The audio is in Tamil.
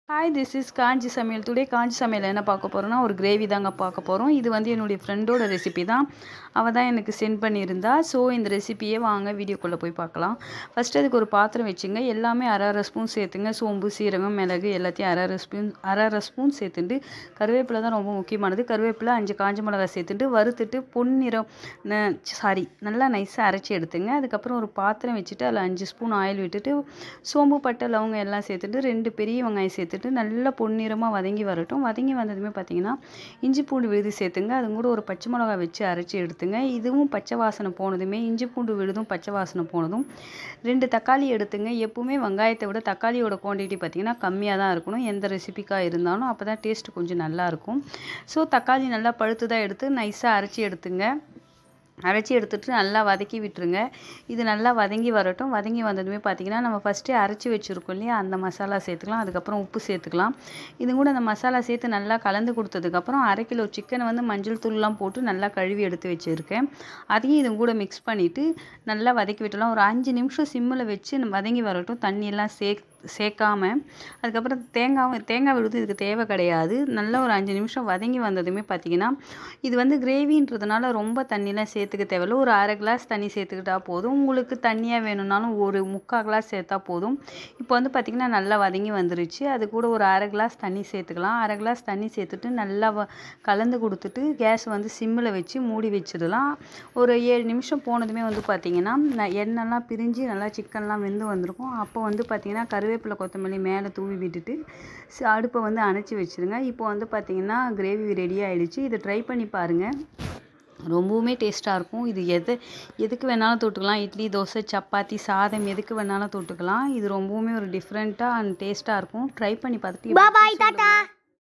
ஹாய் திஸ் இஸ் காஞ்சி சமையல். டுடே காஞ்சி சமையல் என்ன பார்க்க போகிறோன்னா ஒரு கிரேவி தாங்க பார்க்க போகிறோம். இது வந்து என்னுடைய ஃப்ரெண்டோட ரெசிபி தான். அவள் தான் எனக்கு சென்ட் பண்ணியிருந்தா. ஸோ இந்த ரெசிபியே வாங்க வீடியோக்குள்ளே போய் பார்க்கலாம். ஃபஸ்ட்டு அதுக்கு ஒரு பாத்திரம் வச்சுங்க. எல்லாமே அரை ஸ்பூன் சேர்த்துங்க. சோம்பு, சீரகம், மிளகு எல்லாத்தையும் அரை ஸ்பூன் சேர்த்துட்டு கருவேப்பிலை தான் ரொம்ப முக்கியமானது. கருவேப்பிலை 5 காஞ்ச மிளகாய் சேர்த்துட்டு வறுத்துட்டு பொன்னிறம் நல்லா நைஸாக அரைச்சி எடுத்துங்க. அதுக்கப்புறம் ஒரு பாத்திரம் வச்சுட்டு அதில் 5 ஸ்பூன் ஆயில் விட்டுட்டு சோம்பு, பட்டை, லவங்கம் எல்லாம் சேர்த்துட்டு 2 பெரிய வெங்காயம் சேர்த்துட்டு நல்லா பொன்னிறமாக வதங்கி வரட்டும். வதங்கி வந்ததுமே பார்த்தீங்கன்னா இஞ்சி பூண்டு விழுது சேர்த்துங்க. அது கூட ஒரு பச்சை மிளகாய் வச்சு அரைச்சி எடுத்துங்க. இதுவும் பச்சை வாசனை போனதுமே இஞ்சி பூண்டு விழுதும் பச்சை வாசனை போனதும் 2 தக்காளி எடுத்துங்க. எப்பவுமே வெங்காயத்தை விட தக்காளியோட குவான்டிட்டி பார்த்தீங்கன்னா கம்மியாக தான் இருக்கணும் எந்த ரெசிபிக்காக இருந்தாலும். அப்போ தான் டேஸ்ட் கொஞ்சம் நல்லாயிருக்கும். ஸோ தக்காளி நல்லா பழுத்துதான் எடுத்து நைஸாக அரைச்சி எடுத்துட்டு நல்லா வதக்கி விட்டுருங்க. இது நல்லா வதங்கி வரட்டும். வதங்கி வந்ததுமே பார்த்தீங்கன்னா நம்ம ஃபஸ்ட்டே அரைச்சி வச்சுருக்கோம் இல்லையா, அந்த மசாலா சேர்த்துக்கலாம். அதுக்கப்புறம் உப்பு சேர்த்துக்கலாம். இது கூட அந்த மசாலா சேர்த்து நல்லா கலந்து கொடுத்ததுக்கப்புறம் 1/2 கிலோ சிக்கனை வந்து மஞ்சள் தூள்லாம் போட்டு நல்லா கழுவி எடுத்து வச்சுருக்கேன். அதையும் இது கூட மிக்ஸ் பண்ணிவிட்டு நல்லா வதக்கி விட்டுலாம். ஒரு 5 நிமிஷம் சிம்மில் வச்சு வதங்கி வரட்டும். தண்ணியெல்லாம் சேர்க்காம. அதுக்கப்புறம் தேங்காய் விழுது இதுக்கு தேவை கிடையாது. நல்லா ஒரு 5 நிமிஷம் வதங்கி வந்ததுமே பார்த்தீங்கன்னா இது வந்து கிரேவின்றதுனால ரொம்ப தண்ணிலாம் சேர்த்துக்க தேவையில்ல. ஒரு 1/2 கிளாஸ் தண்ணி சேர்த்துக்கிட்டா போதும். உங்களுக்கு தண்ணியாக வேணும்னாலும் ஒரு 3/4 கிளாஸ் சேர்த்தா போதும். இப்போ வந்து பார்த்திங்கன்னா நல்லா வதங்கி வந்துருச்சு. அது கூட ஒரு 1/2 கிளாஸ் தண்ணி சேர்த்துக்கலாம். 1/2 கிளாஸ் தண்ணி சேர்த்துட்டு நல்லா கலந்து கொடுத்துட்டு கேஸ் வந்து சிம்மில் வச்சு மூடி வச்சிடலாம். ஒரு 7 நிமிஷம் போனதுமே வந்து பார்த்திங்கன்னா எண்ணெய்லாம் பிரிஞ்சு நல்லா சிக்கன்லாம் வெந்து வந்திருக்கும். அப்போ வந்து பார்த்திங்கன்னா கருவேப்பிலை, கொத்தமல்லி மேலே தூவி விட்டுட்டு அடுப்பை வந்து அணைச்சி வச்சுருங்க. இப்போ வந்து பார்த்திங்கன்னா கிரேவி ரெடி ஆகிடுச்சு. இதை ட்ரை பண்ணி பாருங்கள். ரொம்பவுமே டேஸ்ட்டாக இருக்கும். இது எதுக்கு வேணாலும் தொட்டுக்கலாம். இட்லி, தோசை, சப்பாத்தி, சாதம் எதுக்கு வேணாலும் தொட்டுக்கலாம். இது ரொம்பவுமே ஒரு டிஃப்ரெண்ட்டாக அண்ட் டேஸ்ட்டாக இருக்கும். ட்ரை பண்ணி பார்த்துட்டு